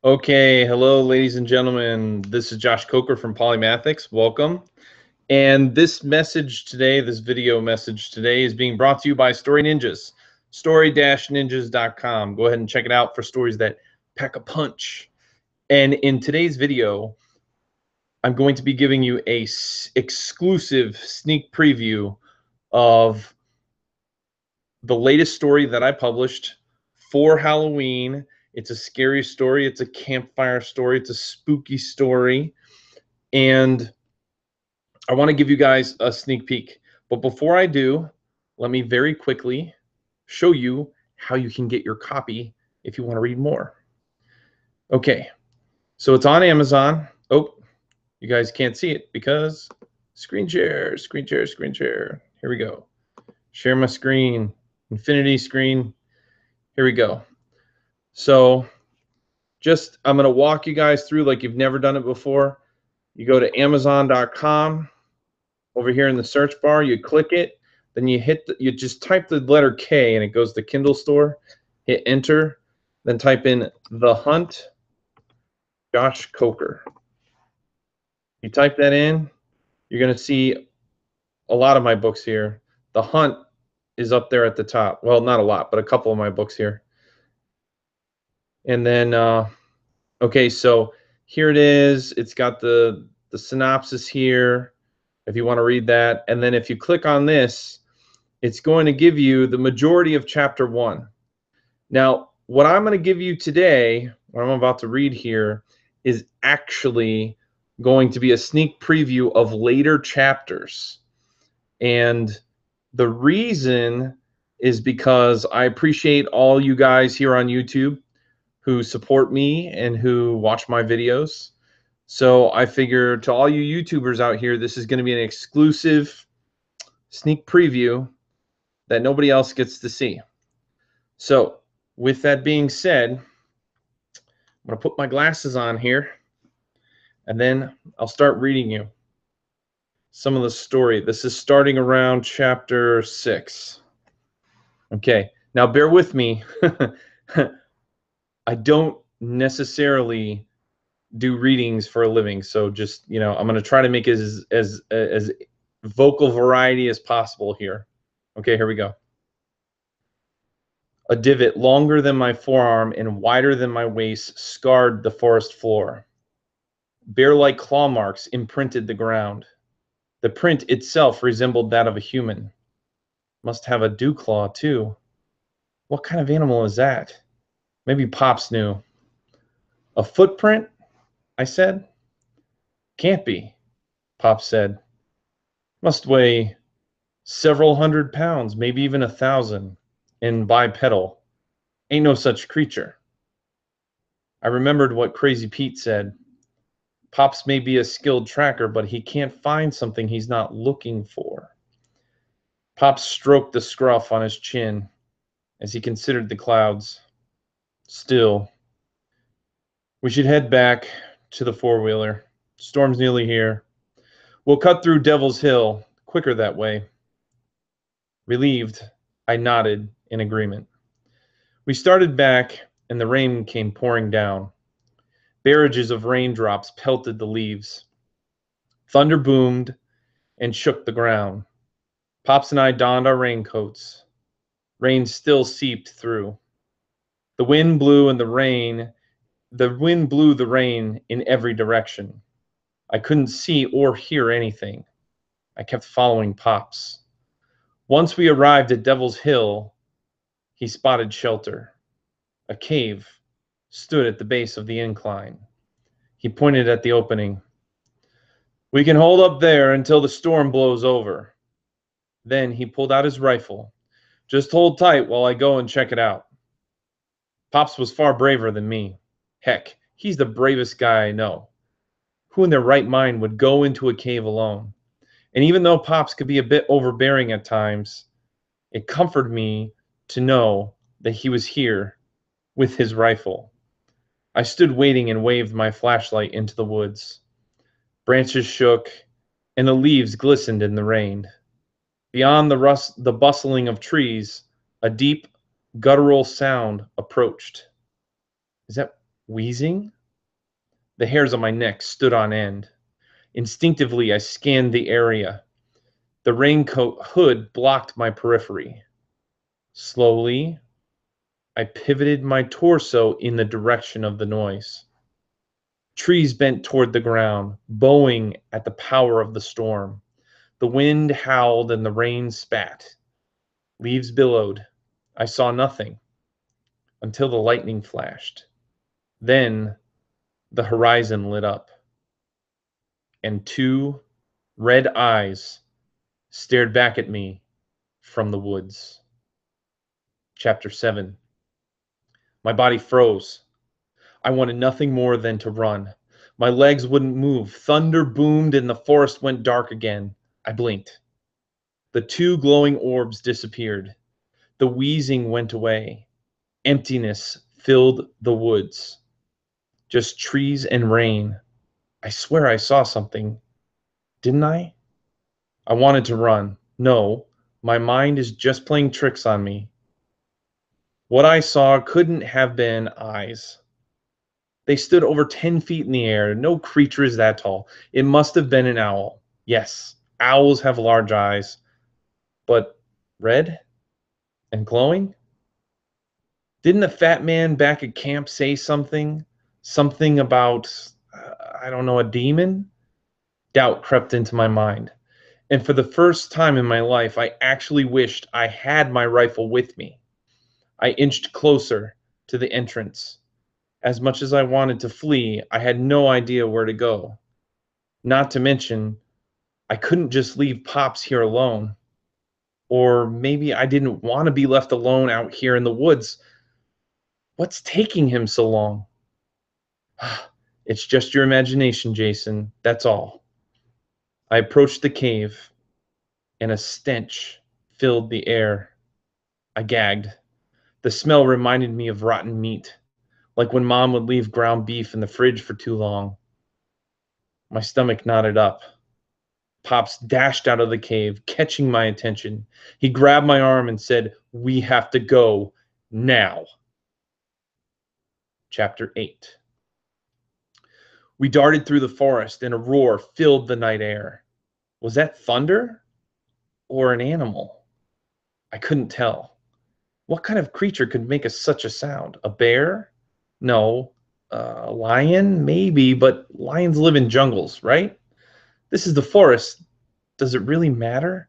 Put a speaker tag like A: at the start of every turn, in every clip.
A: Okay, hello, ladies and gentlemen. This is Josh Coker from Polymathics. Welcome. And this message today, this video message today, is being brought to you by Story Ninjas, story-ninjas.com. Go ahead and check it out for stories that pack a punch. And in today's video, I'm going to be giving you a exclusive sneak preview of the latest story that I published for Halloween. It's a scary story. It's a campfire story. It's a spooky story. And I want to give you guys a sneak peek. But before I do, let me very quickly show you how you can get your copy if you want to read more. Okay, so it's on Amazon. Oh, you guys can't see it because screen share, screen share, screen share. Here we go. Share my screen, infinity screen. Here we go. So I'm going to walk you guys through like you've never done it before. You go to Amazon.com. Over here in the search bar, you click it, then you just type the letter K and it goes to Kindle store. Hit enter, then type in The Hunt, Josh Coker. You type that in, you're going to see a lot of my books here. The Hunt is up there at the top. Well, not a lot, but a couple of my books here. And then, okay, so here it is. It's got the synopsis here, if you want to read that. And then if you click on this, it's going to give you the majority of chapter 1. Now, what I'm going to give you today, what I'm about to read here, is actually going to be a sneak preview of later chapters. And the reason is because I appreciate all you guys here on YouTube who support me and who watch my videos. So I figure to all you YouTubers out here, this is going to be an exclusive sneak preview that nobody else gets to see. So with that being said, I'm going to put my glasses on here and then I'll start reading you some of the story. This is starting around chapter 6. Okay, now bear with me. I don't necessarily do readings for a living, so just, I'm going to try to make it as vocal variety as possible here. Okay, here we go. A divot longer than my forearm and wider than my waist scarred the forest floor. Bear-like claw marks imprinted the ground. The print itself resembled that of a human. Must have a dew claw, too. What kind of animal is that? Maybe Pops knew. A footprint? I said. Can't be, Pops said. Must weigh several hundred pounds, maybe even 1,000, and bipedal. Ain't no such creature. I remembered what Crazy Pete said. Pops may be a skilled tracker, but he can't find something he's not looking for. Pops stroked the scruff on his chin as he considered the clouds. Still, we should head back to the four-wheeler. Storm's nearly here. We'll cut through Devil's Hill, quicker that way. Relieved, I nodded in agreement. We started back, and the rain came pouring down. Barrages of raindrops pelted the leaves. Thunder boomed and shook the ground. Pops and I donned our raincoats. Rain still seeped through. The wind blew the rain in every direction. I couldn't see or hear anything. I kept following Pops. Once we arrived at Devil's Hill, he spotted shelter. A cave stood at the base of the incline. He pointed at the opening. We can hold up there until the storm blows over. Then he pulled out his rifle. Just hold tight while I go and check it out. Pops was far braver than me. Heck, he's the bravest guy I know. Who in their right mind would go into a cave alone? And even though Pops could be a bit overbearing at times, it comforted me to know that he was here with his rifle. I stood waiting and waved my flashlight into the woods. Branches shook, and the leaves glistened in the rain. Beyond the bustling of trees, a deep, guttural sound approached. Is that Wheezing? The hairs on my neck stood on end. Instinctively, I scanned the area. The raincoat hood blocked my periphery. Slowly, I pivoted my torso in the direction of the noise. Trees bent toward the ground, bowing at the power of the storm. The wind howled and the rain spat. Leaves billowed. I saw nothing until the lightning flashed. Then the horizon lit up, and two red eyes stared back at me from the woods. Chapter 7. My body froze. I wanted nothing more than to run. My legs wouldn't move. Thunder boomed and the forest went dark again. I blinked. The two glowing orbs disappeared. The wheezing went away. Emptiness filled the woods. Just trees and rain. I swear I saw something. Didn't I? I wanted to run. No, my mind is just playing tricks on me. What I saw couldn't have been eyes. They stood over 10 feet in the air. No creature is that tall. It must have been an owl. Yes, owls have large eyes. But red and glowing? Didn't the fat man back at camp say something? Something about, I don't know, a demon? Doubt crept into my mind. And for the first time in my life, I actually wished I had my rifle with me. I inched closer to the entrance. As much as I wanted to flee, I had no idea where to go. Not to mention, I couldn't just leave Pops here alone. Or maybe I didn't want to be left alone out here in the woods. What's taking him so long? It's just your imagination, Jason. That's all. I approached the cave, and a stench filled the air. I gagged. The smell reminded me of rotten meat, like when Mom would leave ground beef in the fridge for too long. My stomach knotted up. Pops dashed out of the cave, catching my attention. He grabbed my arm and said, "We have to go now." Chapter 8. We darted through the forest, and a roar filled the night air. Was that thunder or an animal? I couldn't tell. What kind of creature could make such a sound? A bear? No. A lion? Maybe, but lions live in jungles, right? This is the forest. Does it really matter?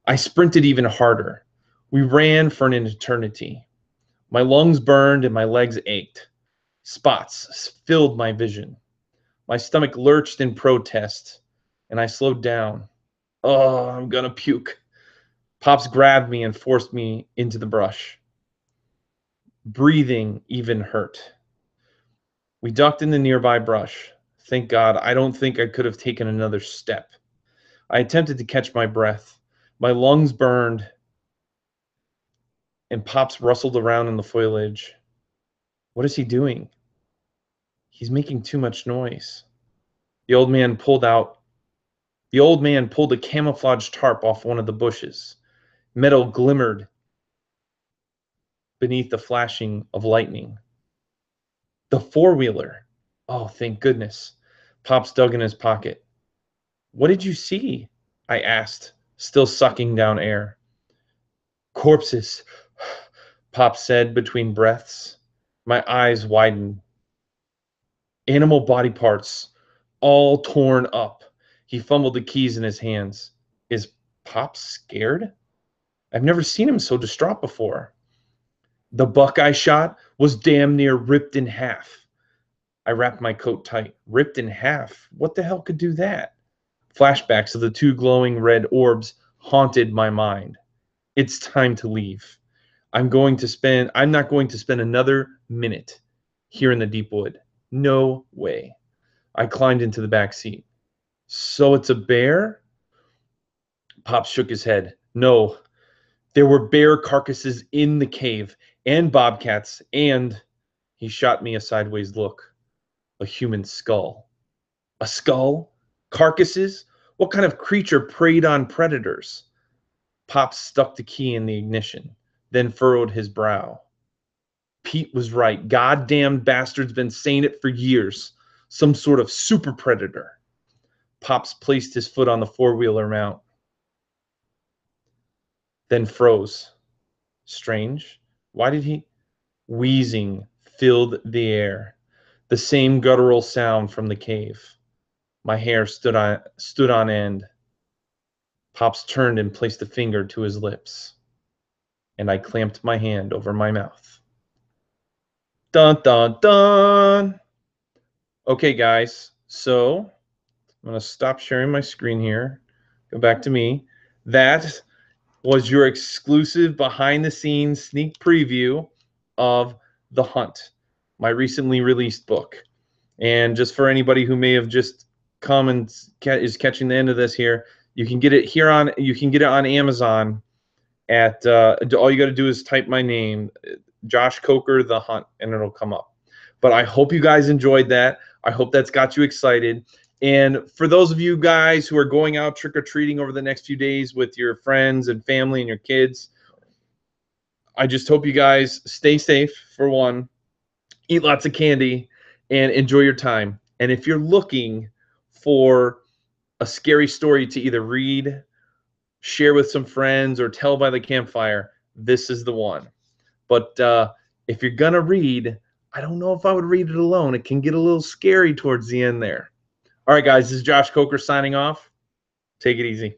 A: I sprinted even harder. We ran for an eternity. My lungs burned and my legs ached. Spots filled my vision. My stomach lurched in protest, and I slowed down. Oh, I'm gonna puke. Pops grabbed me and forced me into the brush. Breathing even hurt. We ducked in the nearby brush. Thank God, I don't think I could have taken another step. I attempted to catch my breath. My lungs burned, and Pops rustled around in the foliage. What is he doing? He's making too much noise. The old man pulled a camouflage tarp off one of the bushes. Metal glimmered beneath the flashing of lightning. The four-wheeler. Oh, thank goodness. Pops dug in his pocket. What did you see? I asked, still sucking down air. Corpses, Pops said between breaths. My eyes widened. Animal body parts, all torn up. He fumbled the keys in his hands. Is Pops scared? I've never seen him so distraught before. The buck I shot was damn near ripped in half. I wrapped my coat tight. Ripped in half? What the hell could do that? Flashbacks of the two glowing red orbs haunted my mind. It's time to leave. I'm not going to spend another minute here in the deep wood. No way. I climbed into the back seat. So it's a bear? Pop shook his head. No. There were bear carcasses in the cave, and bobcats, and he shot me a sideways look. A human skull. A skull? Carcasses? What kind of creature preyed on predators? Pop stuck the key in the ignition, then furrowed his brow. Pete was right. Goddamn bastard's been saying it for years. Some sort of super predator. Pops placed his foot on the four-wheeler mount, then froze. Strange. Why did he? Wheezing filled the air. The same guttural sound from the cave. My hair stood on end. Pops turned and placed a finger to his lips, and I clamped my hand over my mouth. Dun, dun, dun. Okay, guys, so I'm going to stop sharing my screen here. Go back to me. That was your exclusive behind-the-scenes sneak preview of The Hunt, my recently released book. And just for anybody who may have just come and is catching the end of this here, you can get it here on Amazon at all you got to do is type my name, Josh Coker, The Hunt, and it'll come up. But I hope you guys enjoyed that. I hope that's got you excited. And for those of you guys who are going out trick-or-treating over the next few days with your friends and family and your kids, I just hope you guys stay safe, for one, eat lots of candy, and enjoy your time. And if you're looking for a scary story to either read, share with some friends, or tell by the campfire, this is the one. But if you're going to read, I don't know if I would read it alone. It can get a little scary towards the end there. All right, guys, this is Josh Coker signing off. Take it easy.